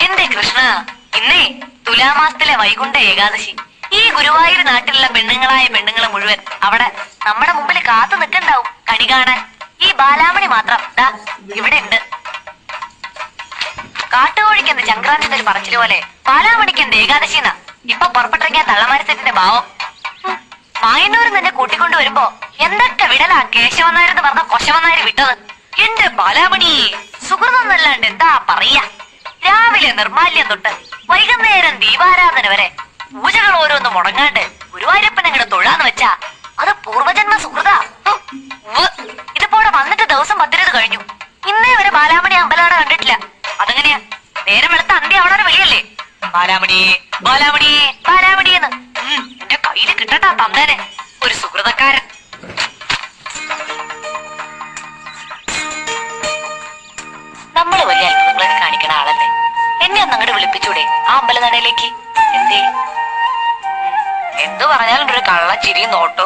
എന്റെ കൃഷ്ണ, ഇന്നേ തുലാമാസത്തിലെ വൈകുണ്ഠ ഏകാദശി. ഈ ഗുരുവായൂർ നാട്ടിലുള്ള പെണ്ണുങ്ങളായ പെണ്ണുങ്ങള് മുഴുവൻ അവിടെ നമ്മുടെ മുമ്പിൽ കാത്തു നിൽക്കണ്ടാവും കണി കാണാൻ. ഈ ബാലാമണി മാത്രം ദാ ഇവിടെ ഉണ്ട്. കാട്ടുകോഴിക്കെന്ത് ചക്രാന്തിന്റെ ഒരു പറച്ചില് പോലെ ബാലാമണിക്കെന്ത് ഏകാദശിന്നാ ഇപ്പൊ പുറപ്പെട്ടിറങ്ങിയ തള്ളമാരത്തിന്റെ ഭാവം. മായന്നൂരിൽ നിന്നെ കൂട്ടിക്കൊണ്ടു വരുമ്പോ എന്തൊക്കെ വിടലാ കേശവന്നാരെന്ന് പറഞ്ഞ കൊശവന്നാര് വിട്ടത്. എന്റെ ബാലാമണി സുഹൃതൊന്നല്ലാണ്ട് എന്താ പറയാ. രാവിലെ നിർമാല്യം തൊട്ട് വൈകുന്നേരം ദീപാരാധന വരെ പൂജകൾ ഓരോന്ന് മുടങ്ങാണ്ട് ഗുരുവായൂരപ്പൻ അങ്ങോട്ട് തൊഴാന്ന് വെച്ചാ അത് പൂർവജന്മ സുഹൃതാ. ഇതിപ്പോടെ വന്നിട്ട് ദിവസം 10 കഴിഞ്ഞു. ഇന്നേ വരെ ബാലാമണി അമ്പലാട കണ്ടിട്ടില്ല. അതെങ്ങനെയാ? നേരം വെളുത്ത അന്തി അവിടെ വെളിയല്ലേ ബാലാമണി ബാലാമണി ബാലാമണിയെന്ന്. എന്റെ കയ്യില് കിട്ടട്ടാ തന്തേനെ ഒരു സുഹൃതക്കാരൻ. നമ്മള് വലിയ അത്ഭുതങ്ങളൊക്കെ കാണിക്കണ ആളല്ലേ. എന്നെ ഒന്ന് അങ്ങോട്ട് വിളിപ്പിച്ചൂടെ ആ അമ്പലനടയിലേക്ക്? എന്തേ? എന്തു പറഞ്ഞാലും ഒരു കള്ള ചിരിയും നോട്ടോ.